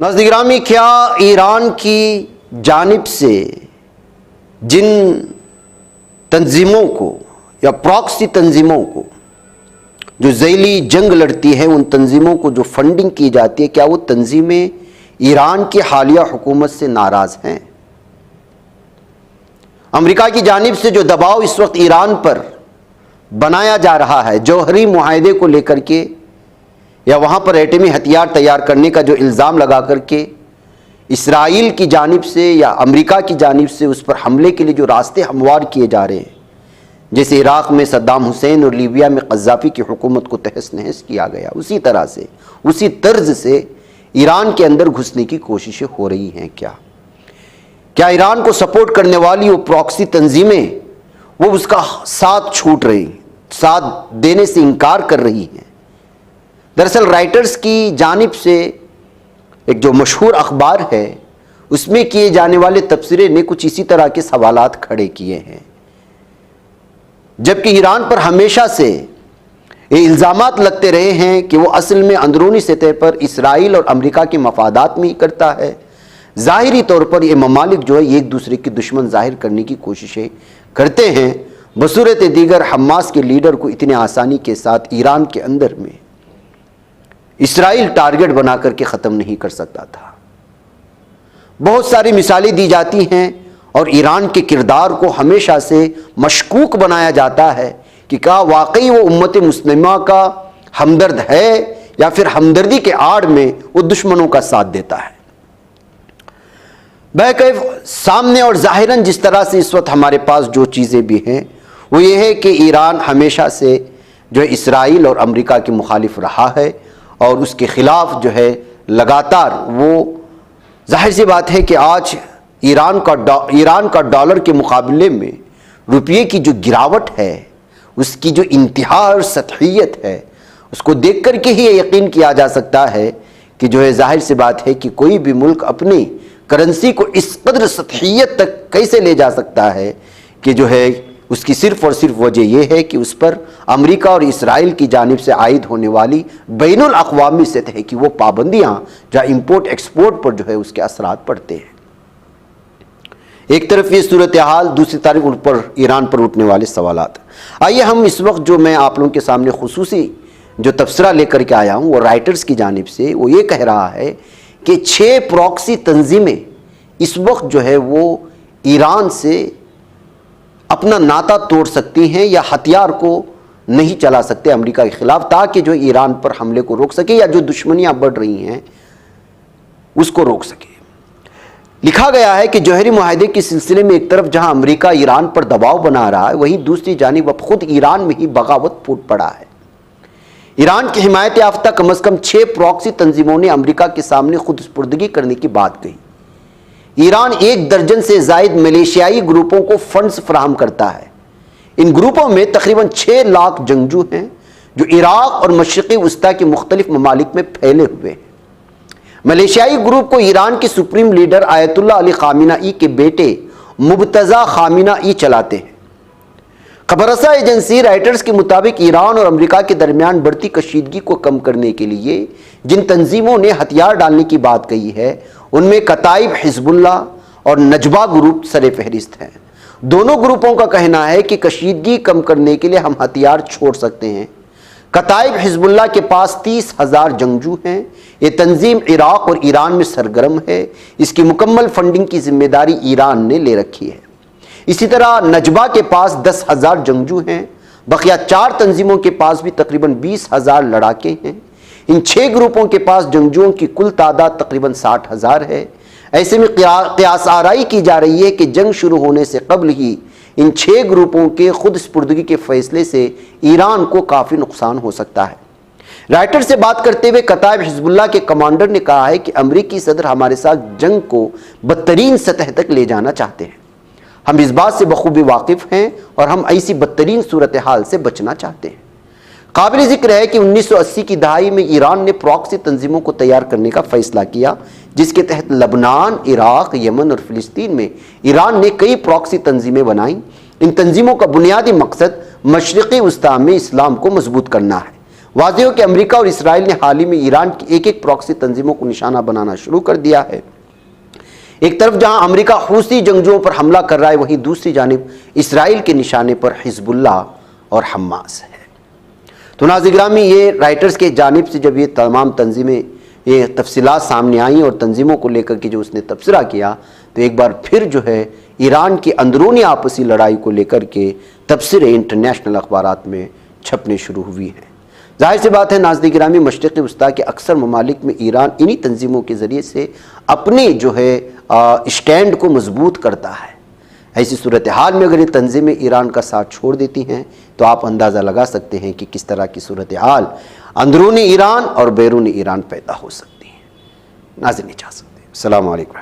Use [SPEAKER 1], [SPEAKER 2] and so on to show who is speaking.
[SPEAKER 1] नाज़रीन गिरामी, क्या ईरान की जानिब से जिन तंजीमों को या प्रॉक्सी तंजीमों को जो ज़ैली जंग लड़ती है, उन तंजीमों को जो फंडिंग की जाती है, क्या वो तंजीमें ईरान की हालिया हुकूमत से नाराज़ हैं? अमेरिका की जानिब से जो दबाव इस वक्त ईरान पर बनाया जा रहा है जौहरी मुआहदे को लेकर के, या वहाँ पर एटमी हथियार तैयार करने का जो इल्ज़ाम लगा करके इसराइल की जानिब से या अमेरिका की जानिब से उस पर हमले के लिए जो रास्ते हमवार किए जा रहे हैं, जैसे इराक़ में सद्दाम हुसैन और लीबिया में क़ज़्ज़ाफ़ी की हुकूमत को तहस नहस किया गया, उसी तरह से उसी तर्ज से ईरान के अंदर घुसने की कोशिशें हो रही हैं। क्या ईरान को सपोर्ट करने वाली वो प्रॉक्सी तंजीमें वो उसका साथ छूट रही, साथ देने से इनकार कर रही हैं? दरअसल राइटर्स की जानिब से एक जो मशहूर अखबार है, उसमें किए जाने वाले तबसरे ने कुछ इसी तरह के सवालात खड़े किए हैं। जबकि ईरान पर हमेशा से ये इल्ज़ामात लगते रहे हैं कि वो असल में अंदरूनी सतह पर इसराइल और अमेरिका के मफादात में ही करता है। ज़ाहिरी तौर पर ये ममालिक जो है एक दूसरे के दुश्मन जाहिर करने की कोशिशें करते हैं। बसूरत दीगर हमास के लीडर को इतने आसानी के साथ ईरान के अंदर में इसराइल टारगेट बना करके ख़त्म नहीं कर सकता था। बहुत सारी मिसालें दी जाती हैं और ईरान के किरदार को हमेशा से मशकूक बनाया जाता है कि क्या वाकई वो उम्मत मुस्लिमा का हमदर्द है या फिर हमदर्दी के आड़ में वो दुश्मनों का साथ देता है। बहरकैफ सामने और ज़ाहिरन जिस तरह से इस वक्त हमारे पास जो चीज़ें भी हैं वो ये है कि ईरान हमेशा से जो है इसराइल और अमेरिका के मुखालिफ रहा है और उसके ख़िलाफ़ जो है लगातार वो, जाहिर सी बात है कि आज ईरान का डॉलर के मुकाबले में रुपये की जो गिरावट है, उसकी जो इंतहा और सतहियत है, उसको देख कर के ही यकीन किया जा सकता है कि जो है जाहिर सी बात है कि कोई भी मुल्क अपनी करेंसी को इस कदर सतहियत तक कैसे ले जा सकता है कि जो है उसकी सिर्फ़ और सिर्फ वजह यह है कि उस पर अमेरिका और इसराइल की जानिब से आयद होने वाली बैनुल अक़वामी सतह की वो पाबंदियाँ जहाँ इंपोर्ट एक्सपोर्ट पर जो है उसके असरात पड़ते हैं। एक तरफ ये सूरत हाल, दूसरी तरफ उन पर ईरान पर उठने वाले सवालात। आइए हम इस वक्त जो मैं आप लोगों के सामने खुसूसी जो तबसरा लेकर के आया हूँ वो राइटर्स की जानिब से, वो ये कह रहा है कि 6 प्रॉक्सी तंजीमें इस वक्त जो है वो ईरान से अपना नाता तोड़ सकती हैं या हथियार को नहीं चला सकते अमेरिका के ख़िलाफ़, ताकि जो ईरान पर हमले को रोक सके या जो दुश्मनियाँ बढ़ रही हैं उसको रोक सके। लिखा गया है कि जौहरी मुआहदे के सिलसिले में एक तरफ जहां अमेरिका ईरान पर दबाव बना रहा है, वहीं दूसरी जानिब अब खुद ईरान में ही बगावत फूट पड़ा है। ईरान की हिमायत याफ्ता कम अज़ कम 6 प्रॉक्सी तंजीमों ने अमेरिका के सामने खुद सुपुर्दगी करने की बात कही। ईरान 1 दर्जन से ज़ायद मलेशियाई ग्रुपों को फंड्स फराहम करता है। इन ग्रुपों में तकरीबन 6 लाख जंगजू हैं जो इराक़ और मशरिक़ी वस्ता के मुख्तलिफ ममालिक में फैले हुए हैं। मलेशियाई ग्रुप को ईरान के सुप्रीम लीडर आयतुल्लाह अली खामिनाई के बेटे मुबतज़ा खामिनाई चलाते हैं। खबरसा एजेंसी राइटर्स के मुताबिक ईरान और अमेरिका के दरमियान बढ़ती कशीदगी को कम करने के लिए जिन तंजीमों ने हथियार डालने की बात कही है, उनमें कताइब हिज़्बुल्लाह और नजबा ग्रुप सर फहरिस्त हैं। दोनों ग्रुपों का कहना है कि कशीदगी कम करने के लिए हम हथियार छोड़ सकते हैं। कताइब हिज़्बुल्लाह के पास 30,000 जंगजू हैं। ये तंजीम इराक़ और ईरान में सरगर्म है। इसकी मुकम्मल फंडिंग की जिम्मेदारी ईरान ने ले रखी है। इसी तरह नजबा के पास 10,000 जंगजू हैं। बकिया 4 तंजीमों के पास भी तकरीबन 20,000 लड़ाके हैं। इन 6 ग्रुपों के पास जंगजुओं की कुल तादाद तकरीबन 60,000 है। ऐसे में क़ियास आराई की जा रही है कि जंग शुरू होने से कबल ही इन 6 ग्रुपों के खुद सुपुर्दगी के फैसले से ईरान को काफ़ी नुकसान हो सकता है। राइटर से बात करते हुए कताइब हिज़्बुल्लाह के कमांडर ने कहा है कि अमरीकी सदर हमारे साथ जंग को बदतरीन सतह तक ले जाना चाहते हैं। हम इस बात से बखूबी वाकिफ़ हैं और हम ऐसी बदतरीन सूरत हाल से बचना चाहते हैं। काबिल ज़िक्र है कि 1980 की दहाई में ईरान ने प्रॉक्सी तंजीमों को तैयार करने का फैसला किया, जिसके तहत लबनान, इराक़, यमन और फ़िलिस्तीन में ईरान ने कई प्रॉक्सी तंजीमें बनाईं। इन तंजीमों का बुनियादी मकसद मशरिक़ी वस्ता में इस्लाम को मजबूत करना है। वाज़ेह हो कि अमेरिका और इसराइल ने हाल ही में ईरान की एक एक प्रॉक्सी तंजीमों को निशाना बनाना शुरू कर दिया है। एक तरफ जहां अमेरिका हूसी जंगजुओं पर हमला कर रहा है, वहीं दूसरी जानिब इसराइल के निशाने पर हिजबुल्लाह और हमास है। तो नाज़रीन गिरामी, ये राइटर्स के जानिब से जब ये तमाम तंजीमें, ये तफसीलात सामने आई और तंजीमों को लेकर के जो उसने तबसरा किया, तो एक बार फिर जो है ईरान की अंदरूनी आपसी लड़ाई को लेकर के तबसरे इंटरनेशनल अखबारात में छपने शुरू हुई हैं। जाहिर सी बात है नाज़रीन गिरामी, मशरिक़ी वस्ता के अक्सर ममालिक में ईरान इन्हीं तंजीमों के ज़रिए से अपने जो है स्टैंड को मजबूत करता है। ऐसी सूरत हाल में अगर ये तंजीमें ईरान का साथ छोड़ देती हैं तो आप अंदाज़ा लगा सकते हैं कि किस तरह की सूरत हाल अंदरूनी ईरान और बैरूनी ईरान पैदा हो सकती है। नाज़रीन इजाज़त दें। अस्सलामु अलैकुम।